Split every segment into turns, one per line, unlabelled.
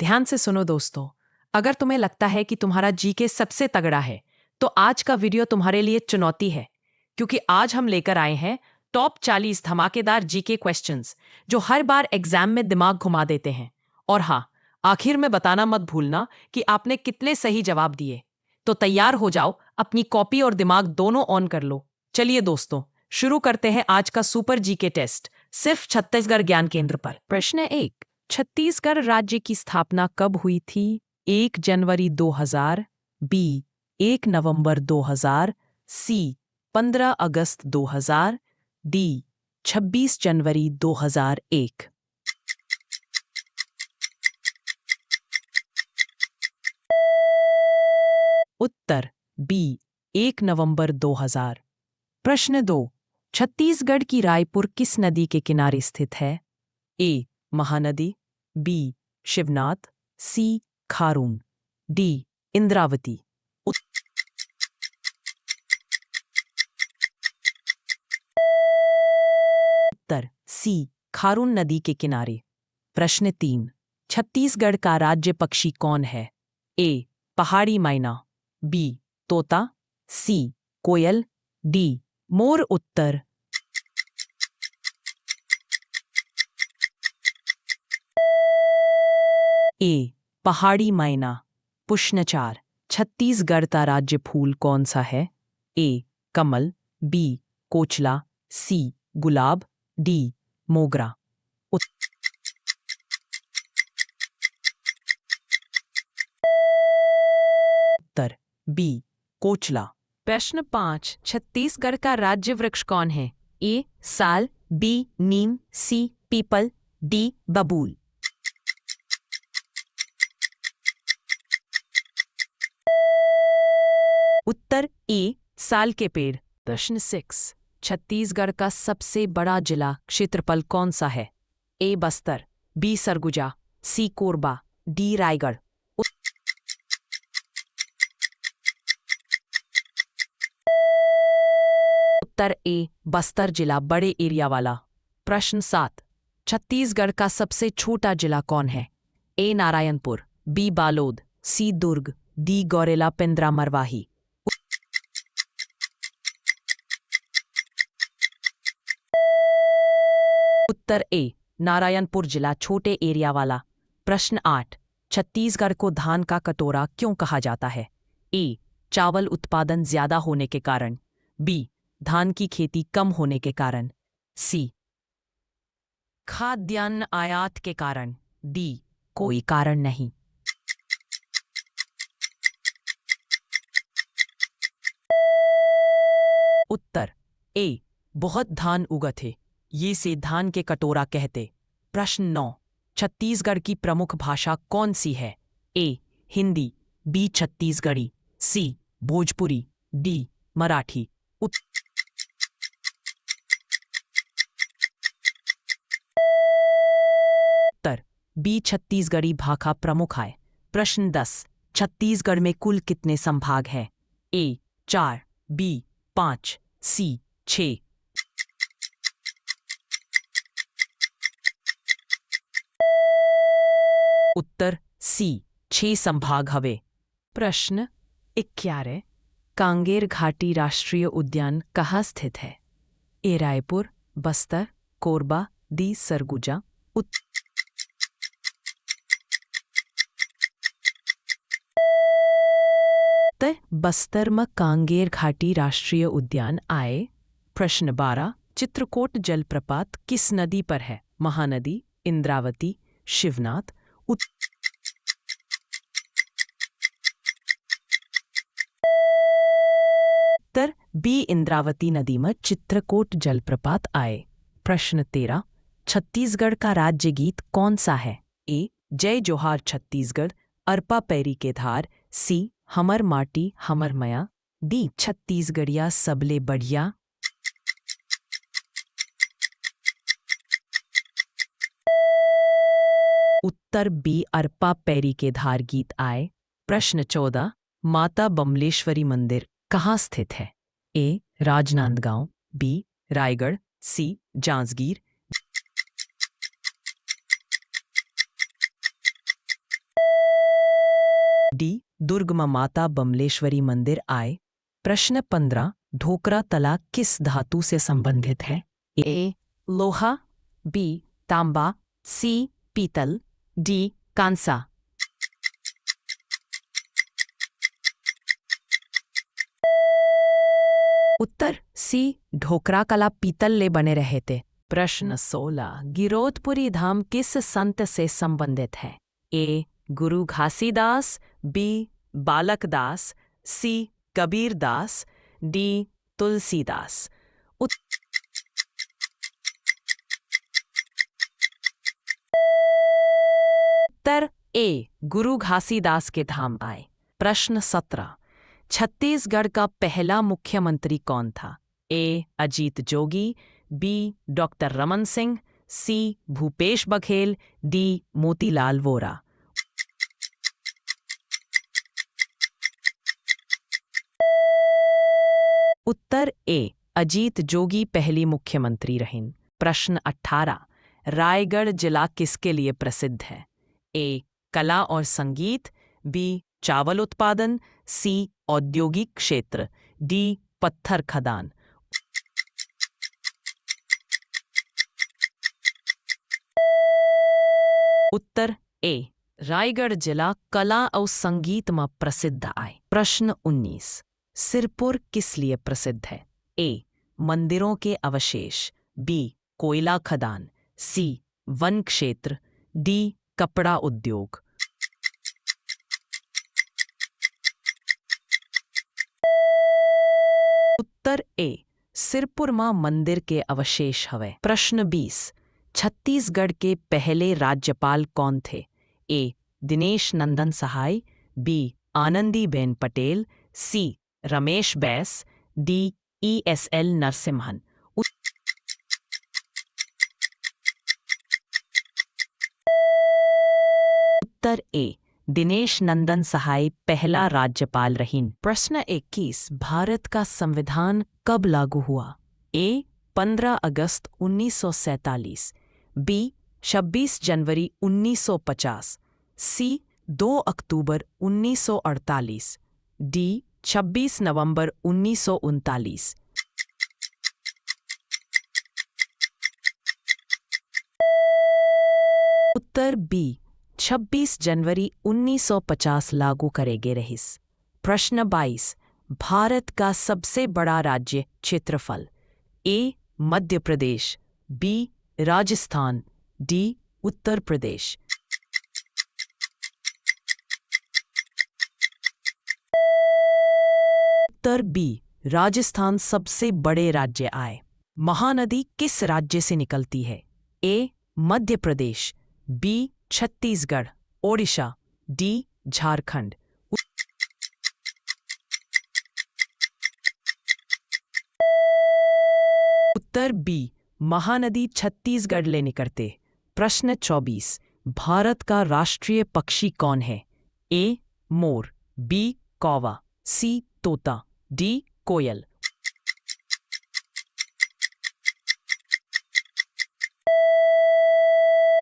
ध्यान से सुनो दोस्तों। अगर तुम्हें लगता है कि तुम्हारा जीके सबसे तगड़ा है, तो आज का वीडियो तुम्हारे लिए चुनौती है, क्योंकि आज हम लेकर आए हैं टॉप 40 धमाकेदार जीके क्वेश्चंस जो हर बार एग्जाम में दिमाग घुमा देते हैं। और हाँ, आखिर में बताना मत भूलना कि आपने कितने सही जवाब दिए। तो तैयार हो जाओ, अपनी कॉपी और दिमाग दोनों ऑन कर लो। चलिए दोस्तों, शुरू करते हैं आज का सुपर जीके टेस्ट, सिर्फ छत्तीसगढ़ ज्ञान केंद्र पर। प्रश्न 1, छत्तीसगढ़ राज्य की स्थापना कब हुई थी? 1 जनवरी 2000, बी 1 नवंबर 2000, सी 15 अगस्त 2000, डी 26 जनवरी 2001। उत्तर बी 1 नवंबर 2000। प्रश्न 2, छत्तीसगढ़ की रायपुर किस नदी के किनारे स्थित है? ए महानदी, बी शिवनाथ, सी खारून, डी इंद्रावती। उत्तर सी खारून नदी के किनारे। प्रश्न 3, छत्तीसगढ़ का राज्य पक्षी कौन है? ए पहाड़ी मैना, बी तोता, सी कोयल, डी मोर। उत्तर ए पहाड़ी मैना। प्रश्न 4, छत्तीसगढ़ का राज्य फूल कौन सा है? ए कमल, बी कोचला, सी गुलाब, डी मोगरा। उत्तर बी कोचला। प्रश्न 5, छत्तीसगढ़ का राज्य वृक्ष कौन है? ए साल, बी नीम, सी पीपल, डी बबूल। उत्तर ए साल के पेड़। प्रश्न 6, छत्तीसगढ़ का सबसे बड़ा जिला क्षेत्रफल कौन सा है? ए बस्तर, बी सरगुजा, सी कोरबा, डी रायगढ़। उत्तर ए बस्तर जिला बड़े एरिया वाला। प्रश्न 7, छत्तीसगढ़ का सबसे छोटा जिला कौन है? ए नारायणपुर, बी बालोद, सी दुर्ग, डी गौरेला पेंद्रा मरवाही। उत्तर ए नारायणपुर जिला छोटे एरिया वाला। प्रश्न 8, छत्तीसगढ़ को धान का कटोरा क्यों कहा जाता है? ए चावल उत्पादन ज्यादा होने के कारण, बी धान की खेती कम होने के कारण, सी खाद्यान्न आयात के कारण, डी कोई कारण नहीं। उत्तर ए बहुत धान उगत है, ये से धान के कटोरा कहते। प्रश्न 9, छत्तीसगढ़ की प्रमुख भाषा कौन सी है? ए हिंदी, बी छत्तीसगढ़ी, सी भोजपुरी, डी मराठी। उत्तर बी छत्तीसगढ़ी भाषा प्रमुख है। प्रश्न 10, छत्तीसगढ़ में कुल कितने संभाग हैं? ए 4, बी 5, सी 6। उत्तर सी 6 संभाग हवे। प्रश्न 11, कांगेर घाटी राष्ट्रीय उद्यान कहाँ स्थित है? ए रायपुर, बस्तर, कोरबा, डी सरगुजा। उत्तर बस्तर में कांगेर घाटी राष्ट्रीय उद्यान आए। प्रश्न 12, चित्रकोट जलप्रपात किस नदी पर है? महानदी, इंद्रावती, शिवनाथ। उत्तर बी इंद्रावती नदी में चित्रकोट जलप्रपात आए। प्रश्न 13, छत्तीसगढ़ का राज्य गीत कौन सा है? ए जय जोहार छत्तीसगढ़, अरपा पैरी के धार, सी हमर माटी हमर मया, डी छत्तीसगढ़िया सबले बढ़िया। उत्तर बी अरपा पैरी के धार गीत आए। प्रश्न 14, माता बमलेश्वरी मंदिर कहाँ स्थित है? ए राजनांदगांव, बी रायगढ़, सी जांजगीर। डी दुर्ग में माता बमलेश्वरी मंदिर आए। प्रश्न 15 ढोकरा तला किस धातु से संबंधित है? ए लोहा, बी तांबा, सी पीतल, डी कांसा। उत्तर सी ढोकरा कला पीतल ले बने रहे थे। प्रश्न 16 गिरोधपुरी धाम किस संत से संबंधित है? ए गुरु घासीदास, बी बालकदास, सी कबीरदास, डी तुलसीदास। उत्तर ए गुरु घासीदास के धाम आए। प्रश्न 17 छत्तीसगढ़ का पहला मुख्यमंत्री कौन था? ए अजीत जोगी, बी डॉक्टर रमन सिंह, सी भूपेश बघेल, डी मोतीलाल वोरा। उत्तर ए अजीत जोगी पहली मुख्यमंत्री रहीं। प्रश्न 18 रायगढ़ जिला किसके लिए प्रसिद्ध है? ए कला और संगीत, बी चावल उत्पादन, सी औद्योगिक क्षेत्र, डी पत्थर खदान। उत्तर ए रायगढ़ जिला कला और संगीत में प्रसिद्ध आए। प्रश्न 19 सिरपुर किस लिए प्रसिद्ध है? ए मंदिरों के अवशेष, बी कोयला खदान, सी वन क्षेत्र, डी कपड़ा उद्योग। उत्तर ए सिरपुर मां मंदिर के अवशेष हवे। प्रश्न 20 छत्तीसगढ़ के पहले राज्यपाल कौन थे? ए दिनेश नंदन सहाय, बी आनंदीबेन पटेल, सी रमेश बैस, डी ESL नरसिम्हन। उत्तर ए दिनेश नंदन सहाय पहला राज्यपाल रहीं। प्रश्न 21 भारत का संविधान कब लागू हुआ? ए 15 अगस्त 1947, बी 26 जनवरी 1950, सी 2 अक्टूबर 1948, डी 26 नवंबर 1939। उत्तर बी 26 जनवरी 1950 लागू करेगे रहिस। प्रश्न 22 भारत का सबसे बड़ा राज्य क्षेत्रफल? ए मध्य प्रदेश, बी राजस्थान, डी उत्तर प्रदेश। उत्तर बी राजस्थान सबसे बड़े राज्य आए। महानदी किस राज्य से निकलती है? ए मध्य प्रदेश, बी छत्तीसगढ़, ओडिशा, डी झारखंड। उत्तर बी महानदी छत्तीसगढ़ ले निकलते। प्रश्न 24 भारत का राष्ट्रीय पक्षी कौन है? ए मोर, बी कौवा, सी तोता, डी कोयल।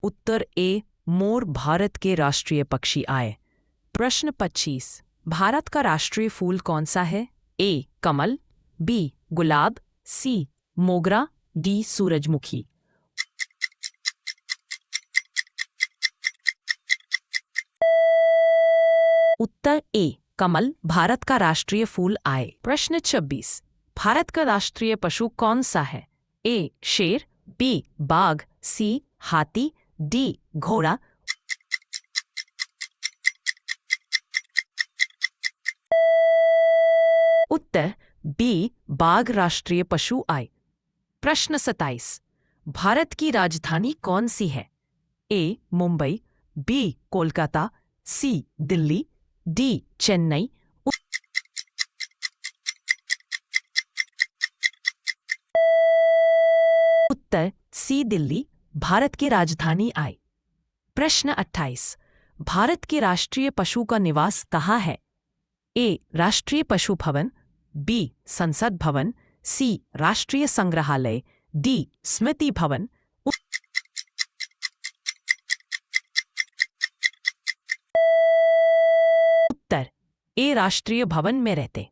उत्तर ए मोर भारत के राष्ट्रीय पक्षी आए। प्रश्न 25 भारत का राष्ट्रीय फूल कौन सा है? ए कमल, बी गुलाब, सी मोगरा, डी सूरजमुखी। उत्तर ए कमल भारत का राष्ट्रीय फूल आए। प्रश्न 26 भारत का राष्ट्रीय पशु कौन सा है? ए शेर, बी बाघ, सी हाथी, डी घोड़ा। उत्तर बी बाघ राष्ट्रीय पशु आए। प्रश्न 27 भारत की राजधानी कौन सी है? ए मुंबई, बी कोलकाता, सी दिल्ली, डी चेन्नई। उत्तर सी दिल्ली भारत की राजधानी आए। प्रश्न 28 भारत के राष्ट्रीय पशु का निवास कहाँ है? ए राष्ट्रीय पशु भवन, बी संसद भवन, सी राष्ट्रीय संग्रहालय, डी स्मृति भवन। ए राष्ट्रीय भवन में रहते।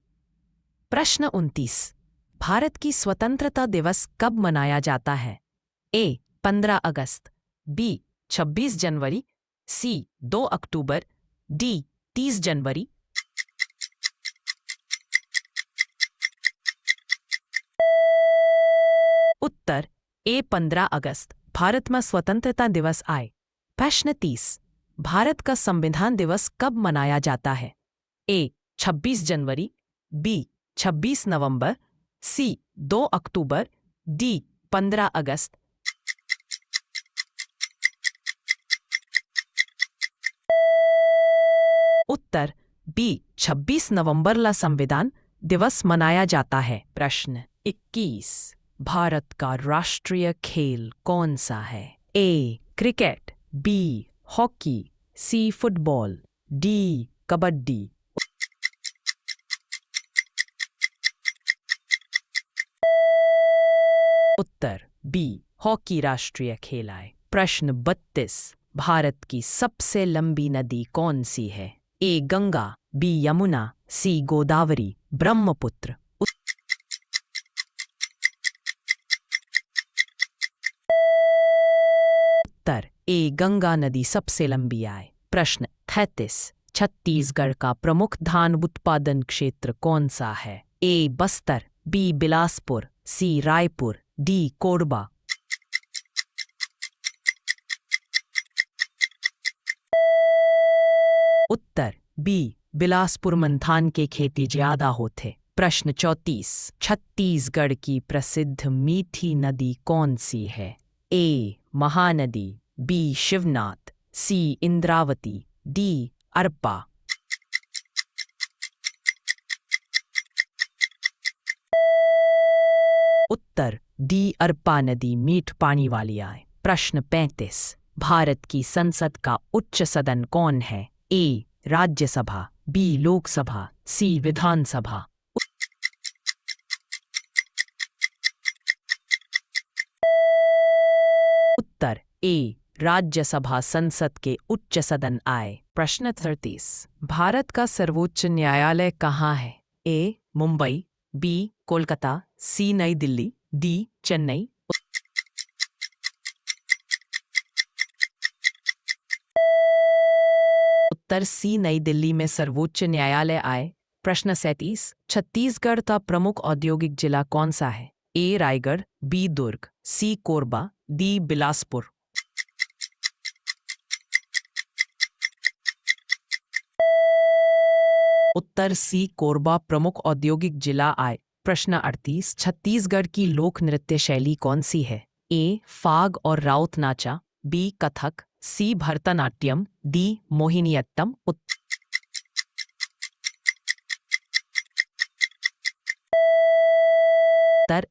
प्रश्न 29, भारत की स्वतंत्रता दिवस कब मनाया जाता है? ए 15 अगस्त, बी 26 जनवरी, सी 2 अक्टूबर, डी 30 जनवरी। उत्तर ए 15 अगस्त भारत में स्वतंत्रता दिवस आए। प्रश्न 30, भारत का संविधान दिवस कब मनाया जाता है? ए 26 जनवरी, बी 26 नवंबर, सी 2 अक्टूबर, डी 15 अगस्त। उत्तर बी 26 नवंबर ला संविधान दिवस मनाया जाता है। प्रश्न 21, भारत का राष्ट्रीय खेल कौन सा है? A cricket, B hockey, C football, D kabaddi. उत्तर बी हॉकी राष्ट्रीय खेल है। प्रश्न 32, भारत की सबसे लंबी नदी कौन सी है? ए गंगा, बी यमुना, सी गोदावरी, ब्रह्मपुत्र। उत्तर ए गंगा नदी सबसे लंबी है। प्रश्न 33, छत्तीसगढ़ का प्रमुख धान उत्पादन क्षेत्र कौन सा है? ए बस्तर, बी बिलासपुर, सी रायपुर, डी कोरबा। उत्तर बी बिलासपुर में धान के खेती ज्यादा होते। प्रश्न 34, छत्तीसगढ़ की प्रसिद्ध मीठी नदी कौन सी है? ए महानदी, बी शिवनाथ, सी इंद्रावती, डी अरपा। उत्तर डी अरपा नदी मीठ पानी वाली है। प्रश्न 35, भारत की संसद का उच्च सदन कौन है? ए राज्यसभा, बी लोकसभा, सी विधानसभा। उत्तर ए राज्यसभा संसद के उच्च सदन आए। प्रश्न 36, भारत का सर्वोच्च न्यायालय कहाँ है? ए मुंबई, बी कोलकाता, सी नई दिल्ली, डी चेन्नई। उत्तर सी नई दिल्ली में सर्वोच्च न्यायालय आए। प्रश्न 37, छत्तीसगढ़ का प्रमुख औद्योगिक जिला कौन सा है? ए रायगढ़, बी दुर्ग, सी कोरबा, डी बिलासपुर। उत्तर सी कोरबा प्रमुख औद्योगिक जिला आए। प्रश्न 38, छत्तीसगढ़ की लोक नृत्य शैली कौन सी है? ए फाग और राउत नाचा, बी कथक, सी भरतनाट्यम, डी मोहिनीअट्टम। उत्तर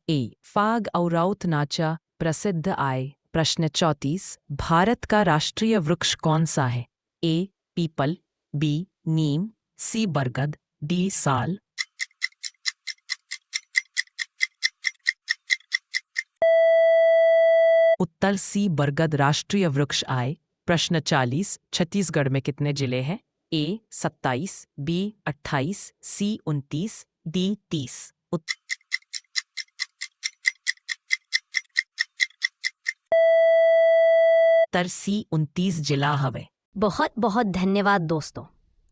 ए फाग और राउत नाचा प्रसिद्ध आए। प्रश्न 34, भारत का राष्ट्रीय वृक्ष कौन सा है? ए पीपल, बी नीम, सी बरगद, डी साल। उत्तर सी बरगद राष्ट्रीय वृक्ष आए। प्रश्न 40, छत्तीसगढ़ में कितने जिले हैं? ए 27, बी 28, सी 29, डी 30। उत्तर सी 29 जिला हवे।
बहुत बहुत धन्यवाद दोस्तों।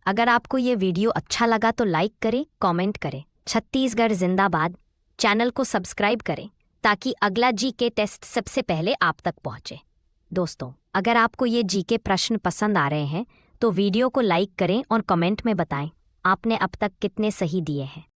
अगर आपको ये वीडियो अच्छा लगा तो लाइक करें, कमेंट करें। छत्तीसगढ़ जिंदाबाद। चैनल को सब्सक्राइब करें ताकि अगला जीके टेस्ट सबसे पहले आप तक पहुंचे। दोस्तों, अगर आपको ये जीके प्रश्न पसंद आ रहे हैं तो वीडियो को लाइक करें और कमेंट में बताएं आपने अब तक कितने सही दिए हैं।